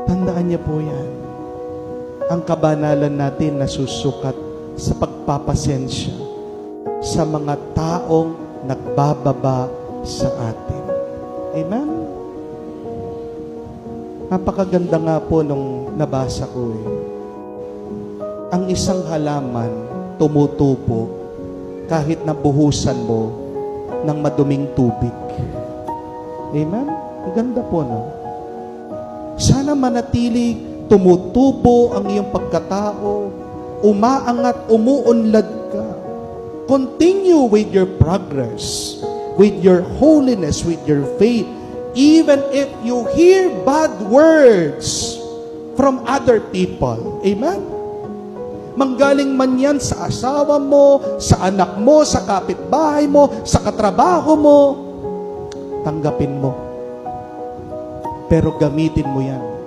Tandaan niya po yan. Ang kabanalan natin nasusukat sa pagpapasensya sa mga taong nagbababa sa atin. Amen? Napakaganda nga po nung nabasa ko eh. Ang isang halaman tumutubo kahit nabuhusan mo ng maduming tubig. Amen? Ang ganda po, no? Sana manatili tumutubo ang iyong pagkatao, umaangat, umuunlad ka. Continue with your progress, with your holiness, with your faith, even if you hear bad words from other people. Amen? Manggaling man yan sa asawa mo, sa anak mo, sa kapitbahay mo, sa katrabaho mo, tanggapin mo. Pero gamitin mo yan